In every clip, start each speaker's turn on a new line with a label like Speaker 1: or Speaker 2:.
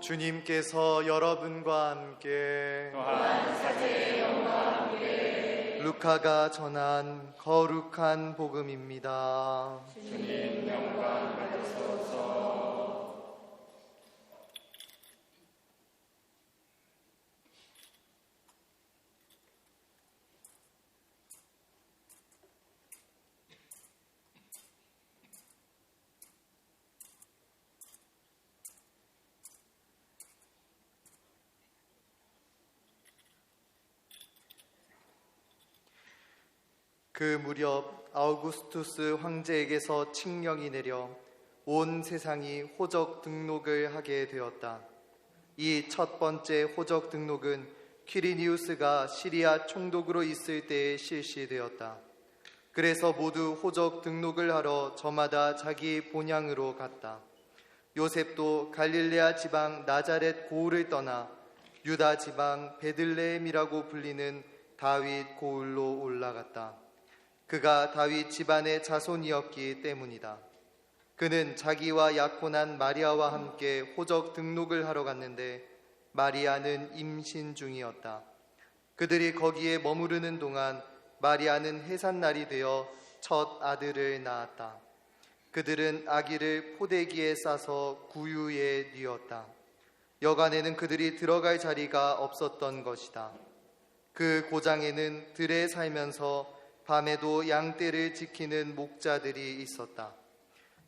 Speaker 1: 주님께서 여러분과 함께
Speaker 2: 또한 사제의 영과 함께
Speaker 1: 루카가 전한 거룩한 복음입니다.
Speaker 2: 주님 영광 받으소서.
Speaker 1: 그 무렵 아우구스투스 황제에게서 칙령이 내려 온 세상이 호적 등록을 하게 되었다. 이 첫 번째 호적 등록은 퀴리니우스가 시리아 총독으로 있을 때에 실시되었다. 그래서 모두 호적 등록을 하러 저마다 자기 본향으로 갔다. 요셉도 갈릴레아 지방 나자렛 고을을 떠나 유다 지방 베들레헴이라고 불리는 다윗 고을로 올라갔다. 그가 다윗 집안의 자손이었기 때문이다. 그는 자기와 약혼한 마리아와 함께 호적 등록을 하러 갔는데 마리아는 임신 중이었다. 그들이 거기에 머무르는 동안 마리아는 해산날이 되어 첫 아들을 낳았다. 그들은 아기를 포대기에 싸서 구유에 뉘었다. 여간에는 그들이 들어갈 자리가 없었던 것이다. 그 고장에는 들에 살면서 밤에도 양떼를 지키는 목자들이 있었다.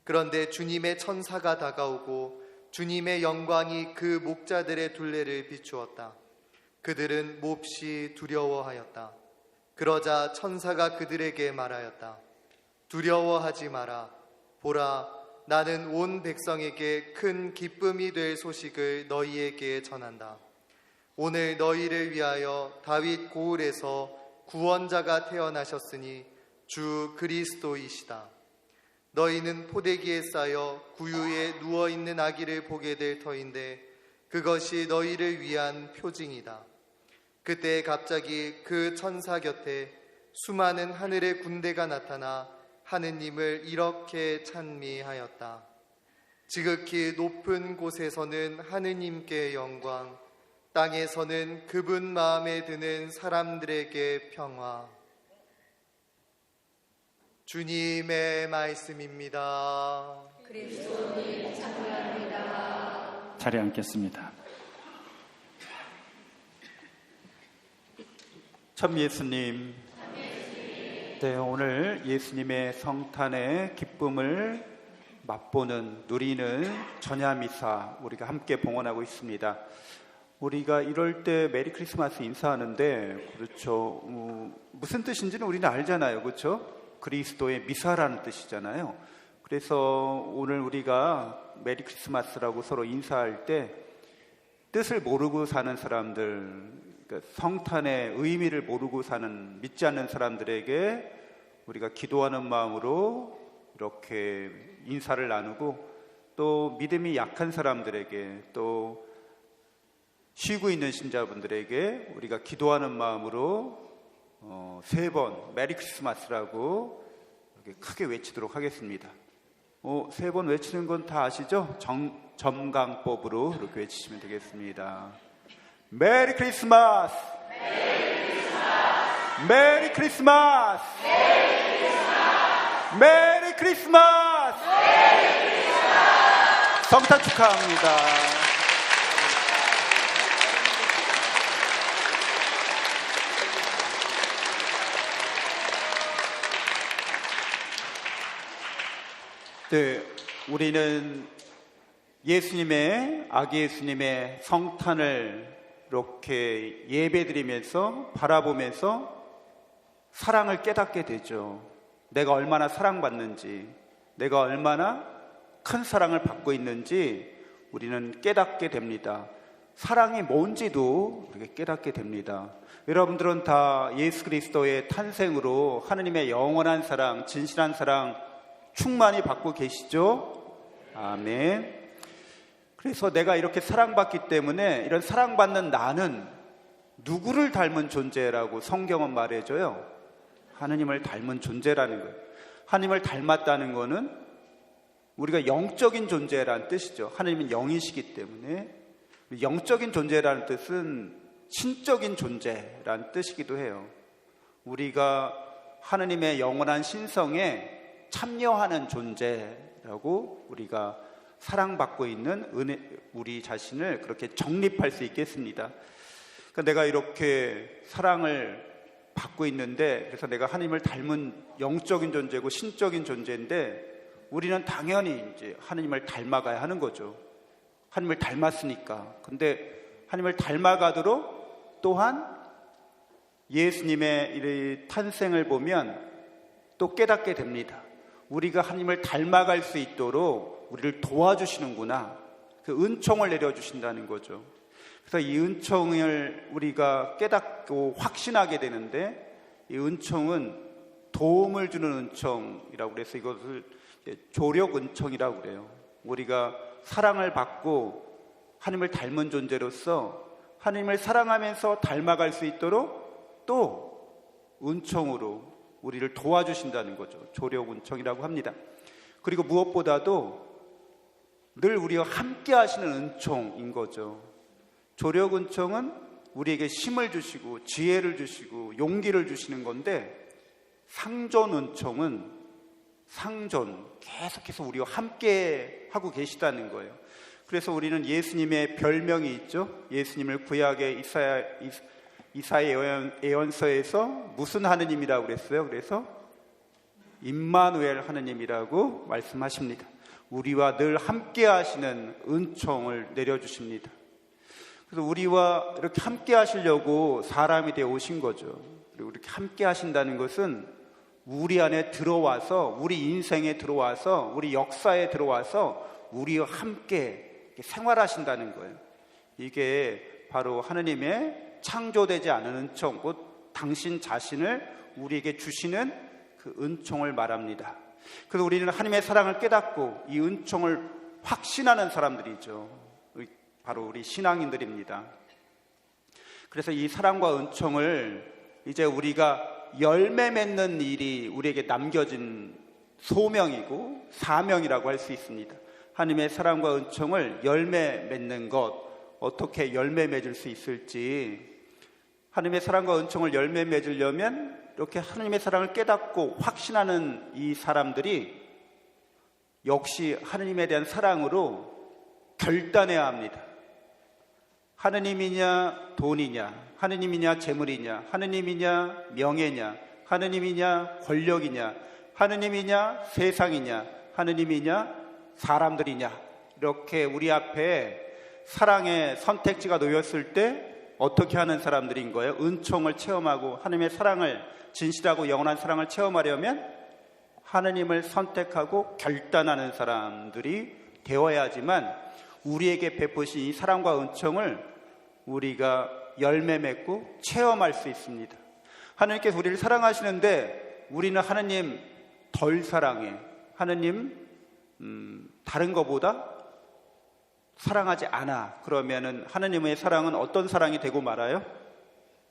Speaker 1: 그런데 주님의 천사가 다가오고 주님의 영광이 그 목자들의 둘레를 비추었다. 그들은 몹시 두려워하였다. 그러자 천사가 그들에게 말하였다. 두려워하지 마라. 보라, 나는 온 백성에게 큰 기쁨이 될 소식을 너희에게 전한다. 오늘 너희를 위하여 다윗 고을에서 구원자가 태어나셨으니 주 그리스도이시다. 너희는 포대기에 쌓여 구유에 누워있는 아기를 보게 될 터인데 그것이 너희를 위한 표징이다. 그때 갑자기 그 천사 곁에 수많은 하늘의 군대가 나타나 하느님을 이렇게 찬미하였다. 지극히 높은 곳에서는 하느님께 영광, 땅에서는 그분 마음에 드는 사람들에게 평화. 주님의 말씀입니다.
Speaker 2: 그리스도님 찬양합니다.
Speaker 3: 자리에 앉겠습니다. 참 예수님, 네, 오늘 예수님의 성탄의 기쁨을 맛보는, 누리는 전야미사 우리가 함께 봉헌하고 있습니다. 우리가 이럴 때 메리 크리스마스 인사하는데, 그렇죠, 무슨 뜻인지는 우리는 알잖아요. 그렇죠? 그리스도의 미사라는 뜻이잖아요. 그래서 오늘 우리가 메리 크리스마스라고 서로 인사할 때 뜻을 모르고 사는 사람들, 그러니까 성탄의 의미를 모르고 사는, 믿지 않는 사람들에게 우리가 기도하는 마음으로 이렇게 인사를 나누고, 또 믿음이 약한 사람들에게, 또 쉬고 있는 신자분들에게 우리가 기도하는 마음으로 3번 메리 크리스마스라고 이렇게 크게 외치도록 하겠습니다. 3번 외치는 건 다 아시죠? 점강법으로 이렇게 외치시면 되겠습니다. 메리 크리스마스! 메리 크리스마스! 메리 크리스마스! 성탄 축하합니다. 네, 우리는 예수님의, 아기 예수님의 성탄을 이렇게 예배드리면서 바라보면서 사랑을 깨닫게 되죠. 내가 얼마나 사랑받는지, 내가 얼마나 큰 사랑을 받고 있는지 우리는 깨닫게 됩니다. 사랑이 뭔지도 우리가 깨닫게 됩니다. 여러분들은 다 예수 그리스도의 탄생으로 하느님의 영원한 사랑, 진실한 사랑 충만히 받고 계시죠? 아멘. 그래서 내가 이렇게 사랑받기 때문에 이런 사랑받는 나는 누구를 닮은 존재라고 성경은 말해줘요? 하느님을 닮은 존재라는 거예요. 하느님을 닮았다는 거는 우리가 영적인 존재라는 뜻이죠. 하느님은 영이시기 때문에 영적인 존재라는 뜻은 신적인 존재라는 뜻이기도 해요. 우리가 하느님의 영원한 신성에 참여하는 존재라고 우리가 사랑받고 있는 우리 자신을 그렇게 정립할 수 있겠습니다. 그러니까 내가 이렇게 사랑을 받고 있는데, 그래서 내가 하나님을 닮은 영적인 존재고 신적인 존재인데, 우리는 당연히 이제 하나님을 닮아가야 하는 거죠. 하나님을 닮았으니까. 근데 하나님을 닮아가도록 또한 예수님의 이 탄생을 보면 또 깨닫게 됩니다. 우리가 하나님을 닮아갈 수 있도록 우리를 도와주시는구나. 그 은총을 내려주신다는 거죠. 그래서 이 은총을 우리가 깨닫고 확신하게 되는데, 이 은총은 도움을 주는 은총이라고 그래서 이것을 조력 은총이라고 그래요. 우리가 사랑을 받고 하나님을 닮은 존재로서 하나님을 사랑하면서 닮아갈 수 있도록 또 은총으로 우리를 도와주신다는 거죠. 조력 은총이라고 합니다. 그리고 무엇보다도 늘 우리와 함께 하시는 은총인 거죠. 조력 은총은 우리에게 힘을 주시고 지혜를 주시고 용기를 주시는 건데, 상존 은총은 계속해서 우리와 함께 하고 계시다는 거예요. 그래서 우리는 예수님의 별명이 있죠. 예수님을 구약의 이사야 예언서에서 무슨 하느님이라고 그랬어요? 그래서 임마누엘 하느님이라고 말씀하십니다. 우리와 늘 함께 하시는 은총을 내려주십니다. 그래서 우리와 이렇게 함께 하시려고 사람이 되어 오신 거죠. 그리고 이렇게 함께 하신다는 것은 우리 안에 들어와서, 우리 인생에 들어와서, 우리 역사에 들어와서 우리와 함께 생활하신다는 거예요. 이게 바로 하느님의 창조되지 않은 은총, 곧 당신 자신을 우리에게 주시는 그 은총을 말합니다. 그래서 우리는 하나님의 사랑을 깨닫고 이 은총을 확신하는 사람들이죠. 바로 우리 신앙인들입니다. 그래서 이 사랑과 은총을 이제 우리가 열매 맺는 일이 우리에게 남겨진 소명이고 사명이라고 할 수 있습니다. 하나님의 사랑과 은총을 열매 맺는 것, 어떻게 열매 맺을 수 있을지, 하나님의 사랑과 은총을 열매 맺으려면 이렇게 하나님의 사랑을 깨닫고 확신하는 이 사람들이 역시 하나님에 대한 사랑으로 결단해야 합니다. 하느님이냐 돈이냐, 하느님이냐 재물이냐, 하느님이냐 명예냐, 하느님이냐 권력이냐, 하느님이냐 세상이냐, 하느님이냐 사람들이냐, 이렇게 우리 앞에 사랑의 선택지가 놓였을 때 어떻게 하는 사람들인 거예요? 은총을 체험하고 하나님의 사랑을, 진실하고 영원한 사랑을 체험하려면 하느님을 선택하고 결단하는 사람들이 되어야지만 우리에게 베푸신 이 사랑과 은총을 우리가 열매 맺고 체험할 수 있습니다. 하나님께서 우리를 사랑하시는데 우리는 하나님 덜 사랑해, 하나님 다른 것보다 사랑하지 않아. 그러면은 하나님의 사랑은 어떤 사랑이 되고 말아요?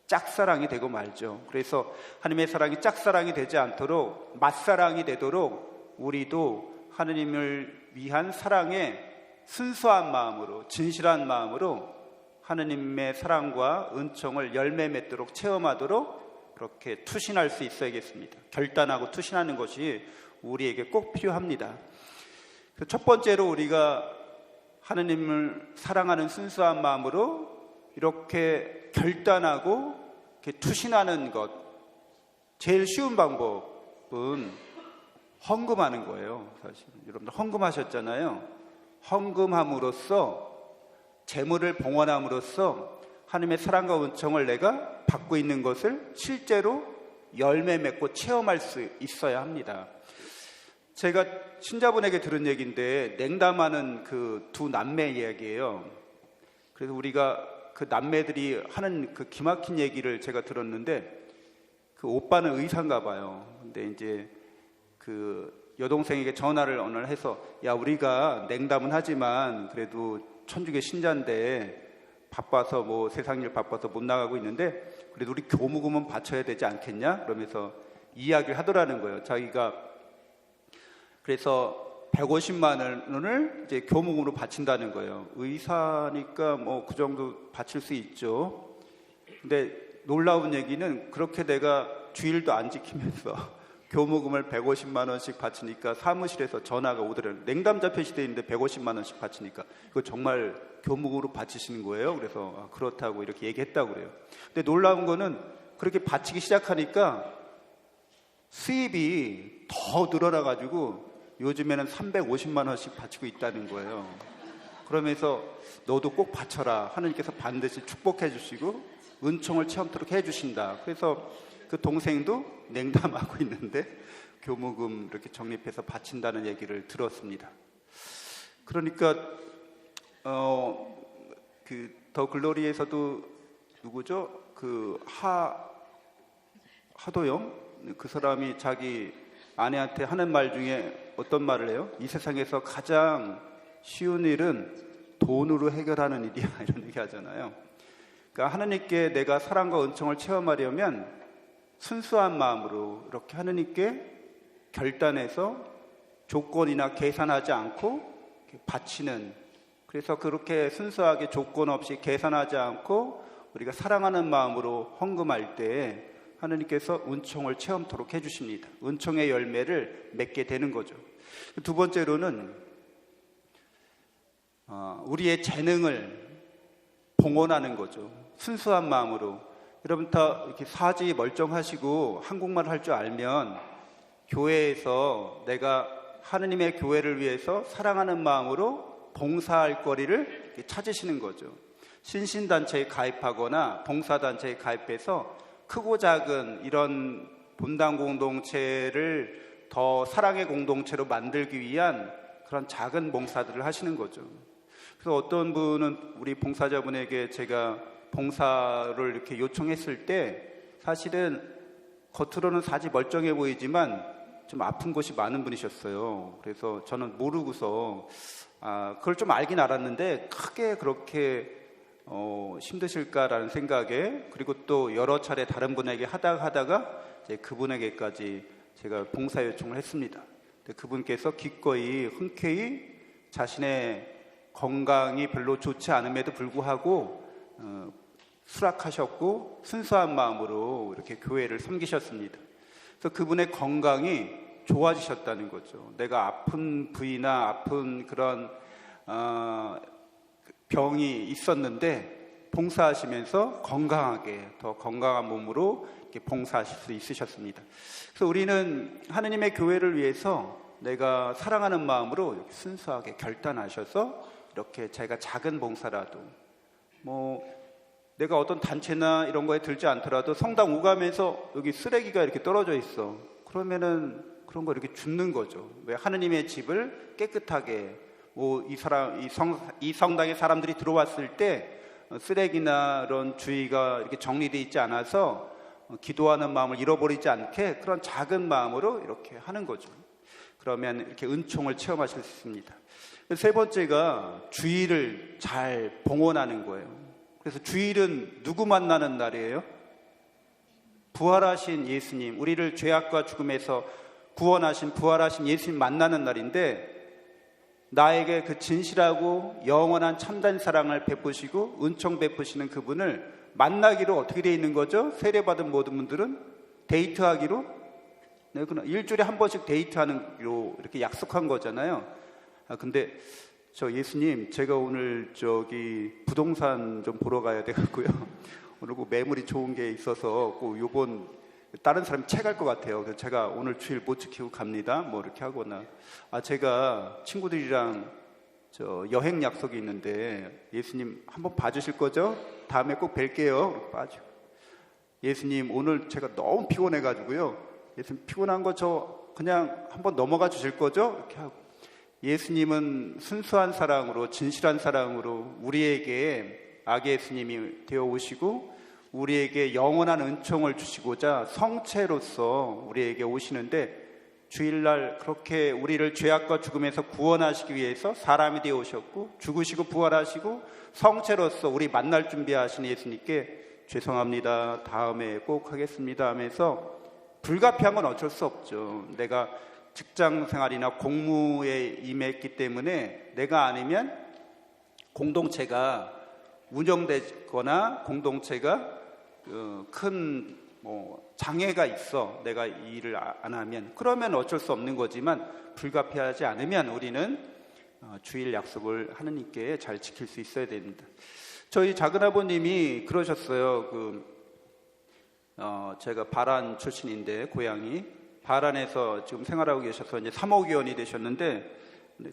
Speaker 3: 짝사랑이 되고 말죠. 그래서 하나님의 사랑이 짝사랑이 되지 않도록 맛사랑이 되도록 우리도 하나님을 위한 사랑에 순수한 마음으로, 진실한 마음으로 하나님의 사랑과 은총을 열매 맺도록 체험하도록 그렇게 투신할 수 있어야겠습니다. 결단하고 투신하는 것이 우리에게 꼭 필요합니다. 첫 번째로 우리가 하나님을 사랑하는 순수한 마음으로 이렇게 결단하고 이렇게 투신하는 것, 제일 쉬운 방법은 헌금하는 거예요. 사실 여러분들 헌금하셨잖아요. 헌금함으로써, 재물을 봉헌함으로써 하나님의 사랑과 은총을 내가 받고 있는 것을 실제로 열매 맺고 체험할 수 있어야 합니다. 제가 신자분에게 들은 얘기인데, 냉담하는 그 두 남매 이야기예요. 그래서 우리가 그 남매들이 하는 그 기막힌 얘기를 제가 들었는데, 그 오빠는 의사인가 봐요. 근데 이제 그 여동생에게 전화를 어느 날 해서, 야, 우리가 냉담은 하지만 그래도 천주교 신자인데 바빠서 뭐 세상 일 바빠서 못 나가고 있는데 그래도 우리 교무금은 바쳐야 되지 않겠냐? 그러면서 이야기를 하더라는 거예요. 자기가 그래서 150만 원을 이제 교목으로 바친다는 거예요. 의사니까 뭐 그 정도 바칠 수 있죠. 근데 놀라운 얘기는 그렇게 내가 주일도 안 지키면서 교무금을 150만 원씩 바치니까 사무실에서 전화가 오더래요. 냉담자 표시되어 있는데 150만 원씩 바치니까 이거 정말 교무금으로 바치시는 거예요? 그래서 그렇다고 이렇게 얘기했다고 그래요. 근데 놀라운 거는 그렇게 바치기 시작하니까 수입이 더 늘어나 가지고 요즘에는 350만 원씩 바치고 있다는 거예요. 그러면서 너도 꼭 바쳐라. 하느님께서 반드시 축복해 주시고 은총을 체험토록 해 주신다. 그래서 그 동생도 냉담하고 있는데 교무금 이렇게 적립해서 바친다는 얘기를 들었습니다. 그러니까 그 더 글로리에서도 누구죠? 그 하도영 그 사람이 자기 아내한테 하는 말 중에 어떤 말을 해요? 이 세상에서 가장 쉬운 일은 돈으로 해결하는 일이야 이런 얘기 하잖아요. 그러니까 하느님께 내가 사랑과 은총을 체험하려면 순수한 마음으로 이렇게 하느님께 결단해서 조건이나 계산하지 않고 바치는, 그래서 그렇게 순수하게 조건 없이 계산하지 않고 우리가 사랑하는 마음으로 헌금할 때 하느님께서 은총을 체험토록 해주십니다. 은총의 열매를 맺게 되는 거죠. 두 번째로는 우리의 재능을 봉헌하는 거죠. 순수한 마음으로. 여러분 다 이렇게 사지 멀쩡하시고 한국말 할 줄 알면 교회에서 내가 하느님의 교회를 위해서 사랑하는 마음으로 봉사할 거리를 찾으시는 거죠. 신신단체에 가입하거나 봉사단체에 가입해서 크고 작은 이런 본당 공동체를 더 사랑의 공동체로 만들기 위한 그런 작은 봉사들을 하시는 거죠. 그래서 어떤 분은 우리 봉사자분에게 제가 봉사를 이렇게 요청했을 때 사실은 겉으로는 사지 멀쩡해 보이지만 좀 아픈 곳이 많은 분이셨어요. 그래서 저는 모르고서 그걸 좀 알긴 알았는데 크게 그렇게 힘드실까라는 생각에, 그리고 또 여러 차례 다른 분에게 하다가 이제 그분에게까지 제가 봉사 요청을 했습니다. 그분께서 기꺼이 흔쾌히 자신의 건강이 별로 좋지 않음에도 불구하고 수락하셨고 순수한 마음으로 이렇게 교회를 섬기셨습니다. 그래서 그분의 건강이 좋아지셨다는 거죠. 내가 아픈 부위나 아픈 그런 병이 있었는데 봉사하시면서 건강하게 더 건강한 몸으로 이렇게 봉사하실 수 있으셨습니다. 그래서 우리는 하느님의 교회를 위해서 내가 사랑하는 마음으로 이렇게 순수하게 결단하셔서 이렇게 제가 작은 봉사라도 내가 어떤 단체나 이런 거에 들지 않더라도 성당 오가면서 여기 쓰레기가 이렇게 떨어져 있어. 그러면은 그런 거 이렇게 줍는 거죠. 왜 하느님의 집을 깨끗하게 이 성당에 사람들이 들어왔을 때 쓰레기나 이런 주의가 이렇게 정리되어 있지 않아서 기도하는 마음을 잃어버리지 않게 그런 작은 마음으로 이렇게 하는 거죠. 그러면 이렇게 은총을 체험하실 수 있습니다. 세 번째가 주일을 잘 봉헌하는 거예요. 그래서 주일은 누구 만나는 날이에요? 부활하신 예수님, 우리를 죄악과 죽음에서 구원하신 부활하신 예수님 만나는 날인데, 나에게 그 진실하고 영원한 참된 사랑을 베푸시고 은총 베푸시는 그분을 만나기로 어떻게 되어 있는 거죠? 세례받은 모든 분들은 데이트하기로, 일주일에 한 번씩 데이트하기로 이렇게 약속한 거잖아요. 근데 저 예수님, 제가 오늘 저기 부동산 좀 보러 가야 돼갖고요. 오늘 그 매물이 좋은 게 있어서 꼭 요번 다른 사람이 채갈 것 같아요. 그래서 제가 오늘 주일 못 지키고 갑니다. 뭐 이렇게 하거나, 제가 친구들이랑 저 여행 약속이 있는데 예수님 한번 봐주실 거죠? 다음에 꼭 뵐게요. 이렇게 빠지고, 예수님 오늘 제가 너무 피곤해가지고요. 예수님 피곤한 거 저 그냥 한번 넘어가 주실 거죠? 이렇게 하고, 예수님은 순수한 사랑으로 진실한 사랑으로 우리에게 아기 예수님이 되어 오시고 우리에게 영원한 은총을 주시고자 성체로서 우리에게 오시는데, 주일날 그렇게 우리를 죄악과 죽음에서 구원하시기 위해서 사람이 되어 오셨고 죽으시고 부활하시고 성체로서 우리 만날 준비하신 예수님께 죄송합니다, 다음에 꼭 하겠습니다 하면서 불가피한 건 어쩔 수 없죠. 내가 직장 생활이나 공무에 임했기 때문에 내가 아니면 공동체가 운영되거나 공동체가 큰 장애가 있어. 내가 이 일을 안 하면. 그러면 어쩔 수 없는 거지만 불가피하지 않으면 우리는 주일 약속을 하느님께 잘 지킬 수 있어야 됩니다. 저희 작은아버님이 그러셨어요. 제가 바란 출신인데 고향이 바란에서 지금 생활하고 계셔서 이제 사목의원이 되셨는데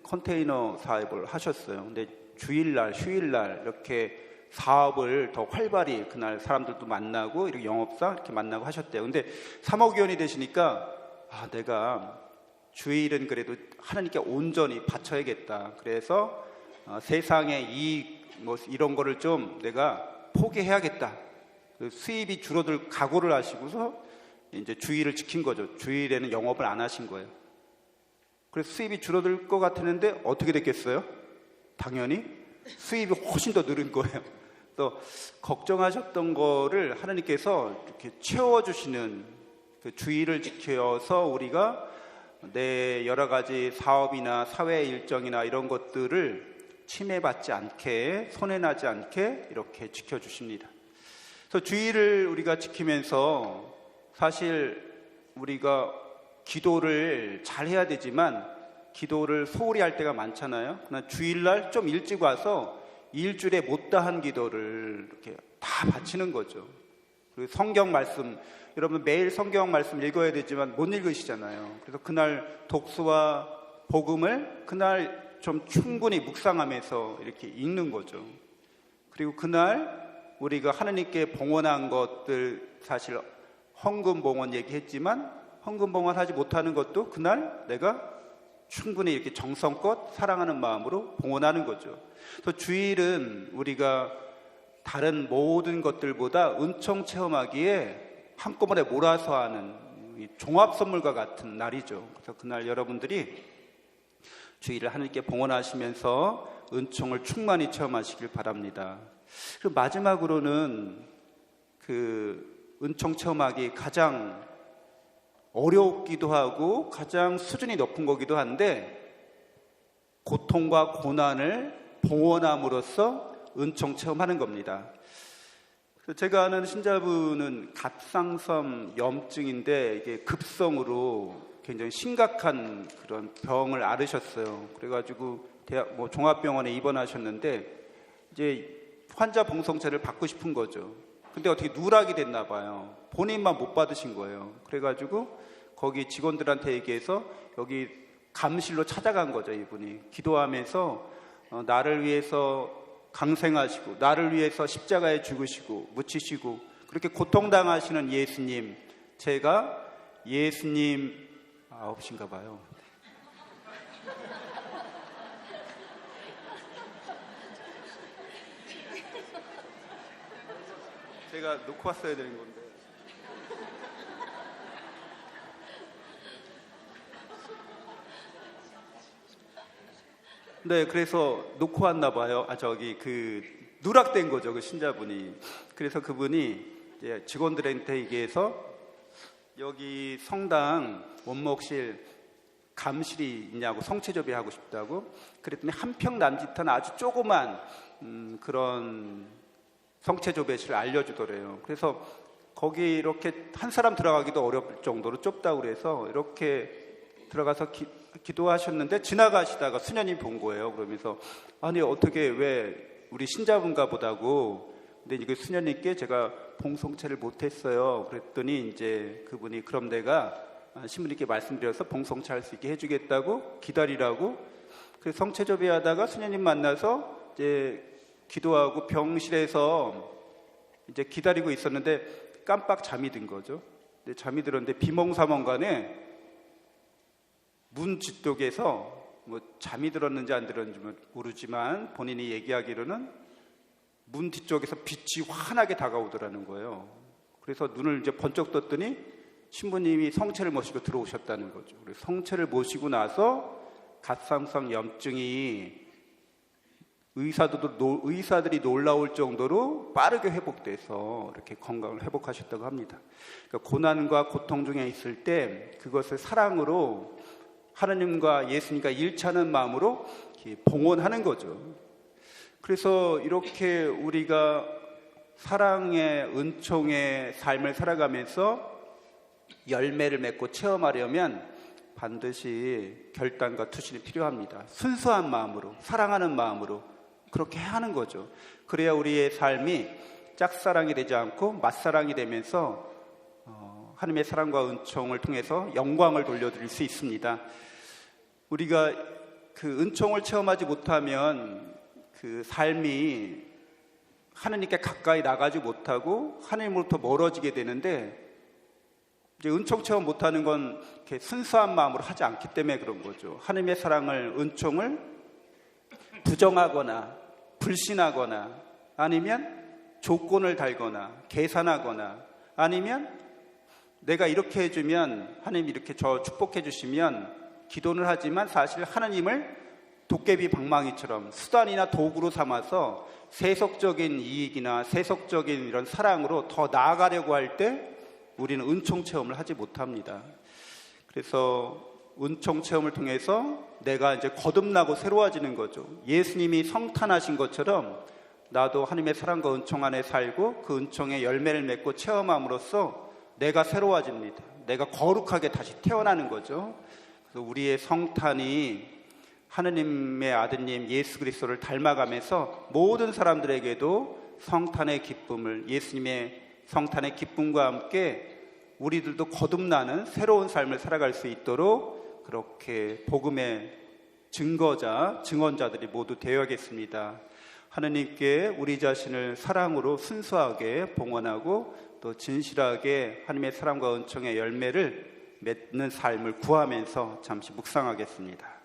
Speaker 3: 컨테이너 사업을 하셨어요. 근데 주일날, 휴일날 이렇게 사업을 더 활발히 그날 사람들도 만나고 이렇게 영업상 이렇게 만나고 하셨대요. 근데 사목의원이 되시니까 내가 주일은 그래도 하나님께 온전히 바쳐야겠다. 그래서 세상의 이런 거를 좀 내가 포기해야겠다. 수입이 줄어들 각오를 하시고서 이제 주일을 지킨 거죠. 주일에는 영업을 안 하신 거예요. 그래서 수입이 줄어들 것 같았는데 어떻게 됐겠어요? 당연히 수입이 훨씬 더 늘은 거예요. 또 걱정하셨던 거를 하나님께서 이렇게 채워주시는 그 주의를 지켜서 우리가 내 여러 가지 사업이나 사회 일정이나 이런 것들을 침해받지 않게, 손해나지 않게 이렇게 지켜주십니다. 그래서 주의를 우리가 지키면서 사실 우리가 기도를 잘 해야 되지만 기도를 소홀히 할 때가 많잖아요. 그러나 주일날 좀 일찍 와서 일주일에 못다한 기도를 이렇게 다 바치는 거죠. 그리고 성경 말씀, 여러분 매일 성경 말씀 읽어야 되지만 못 읽으시잖아요. 그래서 그날 독수와 복음을 그날 좀 충분히 묵상하면서 이렇게 읽는 거죠. 그리고 그날 우리가 하나님께 봉헌한 것들, 사실 헌금 봉헌 얘기했지만 헌금 봉헌하지 못하는 것도 그날 내가 충분히 이렇게 정성껏 사랑하는 마음으로 봉헌하는 거죠. 그래서 주일은 우리가 다른 모든 것들보다 은총 체험하기에 한꺼번에 몰아서 하는 종합 선물과 같은 날이죠. 그래서 그날 여러분들이 주일을 하나님께 봉헌하시면서 은총을 충만히 체험하시길 바랍니다. 그리고 마지막으로는 은총 체험하기 가장 어렵기도 하고 가장 수준이 높은 거기도 한데 고통과 고난을 봉헌함으로써 은총 체험하는 겁니다. 제가 아는 신자분은 갑상선 염증인데 이게 급성으로 굉장히 심각한 그런 병을 앓으셨어요. 그래가지고 종합병원에 입원하셨는데 이제 환자 봉송차를 받고 싶은 거죠. 근데 어떻게 누락이 됐나 봐요. 본인만 못 받으신 거예요. 그래가지고 거기 직원들한테 얘기해서 여기 감실로 찾아간 거죠. 이분이 기도하면서 나를 위해서 강생하시고 나를 위해서 십자가에 죽으시고 묻히시고 그렇게 고통당하시는 예수님, 제가 예수님 9시인가 봐요. 제가 놓고 왔어야 되는 건데. 네, 그래서 놓고 왔나 봐요. 누락된 거죠, 그 신자분이. 그래서 그분이 이제 직원들한테 얘기해서 여기 성당 원목실 감실이 있냐고, 성체조비 하고 싶다고. 그랬더니 한 평 남짓한 아주 조그만 그런 성체조배실을 알려주더래요. 그래서 거기 이렇게 한 사람 들어가기도 어려울 정도로 좁다고 그래서 이렇게 들어가서 기도하셨는데 지나가시다가 수녀님 본 거예요. 그러면서 아니 어떻게 왜 우리 신자분가 보다고. 근데 이게 수녀님께 제가 봉송체를 못했어요. 그랬더니 이제 그분이 그럼 내가 신부님께 말씀드려서 봉송체 할 수 있게 해주겠다고 기다리라고. 그래서 성체조배하다가 수녀님 만나서 이제 기도하고 병실에서 이제 기다리고 있었는데 깜빡 잠이 든 거죠. 근데 잠이 들었는데 비몽사몽간에 문 뒤쪽에서 잠이 들었는지 안 들었는지 모르지만 본인이 얘기하기로는 문 뒤쪽에서 빛이 환하게 다가오더라는 거예요. 그래서 눈을 이제 번쩍 떴더니 신부님이 성체를 모시고 들어오셨다는 거죠. 그래서 성체를 모시고 나서 갑상선 염증이 의사들이 놀라울 정도로 빠르게 회복돼서 이렇게 건강을 회복하셨다고 합니다. 그러니까 고난과 고통 중에 있을 때 그것을 사랑으로 하나님과 예수님과 일치하는 마음으로 이렇게 봉헌하는 거죠. 그래서 이렇게 우리가 사랑의 은총의 삶을 살아가면서 열매를 맺고 체험하려면 반드시 결단과 투신이 필요합니다. 순수한 마음으로, 사랑하는 마음으로 그렇게 해야 하는 거죠. 그래야 우리의 삶이 짝사랑이 되지 않고 맛사랑이 되면서 하나님의 사랑과 은총을 통해서 영광을 돌려드릴 수 있습니다. 우리가 그 은총을 체험하지 못하면 그 삶이 하나님께 가까이 나가지 못하고 하나님으로부터 멀어지게 되는데, 이제 은총 체험 못하는 건 이렇게 순수한 마음으로 하지 않기 때문에 그런 거죠. 하나님의 사랑을, 은총을 부정하거나 불신하거나 아니면 조건을 달거나 계산하거나 아니면 내가 이렇게 해주면 하나님 이렇게 저 축복해 주시면 기도는 하지만 사실 하나님을 도깨비 방망이처럼 수단이나 도구로 삼아서 세속적인 이익이나 세속적인 이런 사랑으로 더 나아가려고 할 때 우리는 은총 체험을 하지 못합니다. 그래서 은총 체험을 통해서 내가 이제 거듭나고 새로워지는 거죠. 예수님이 성탄하신 것처럼 나도 하나님의 사랑과 은총 안에 살고 그 은총의 열매를 맺고 체험함으로써 내가 새로워집니다. 내가 거룩하게 다시 태어나는 거죠. 그래서 우리의 성탄이 하느님의 아드님 예수 그리스도를 닮아가면서 모든 사람들에게도 성탄의 기쁨을, 예수님의 성탄의 기쁨과 함께 우리들도 거듭나는 새로운 삶을 살아갈 수 있도록 그렇게 복음의 증거자, 증언자들이 모두 되어야겠습니다. 하느님께 우리 자신을 사랑으로 순수하게 봉헌하고 또 진실하게 하나님의 사랑과 은총의 열매를 맺는 삶을 구하면서 잠시 묵상하겠습니다.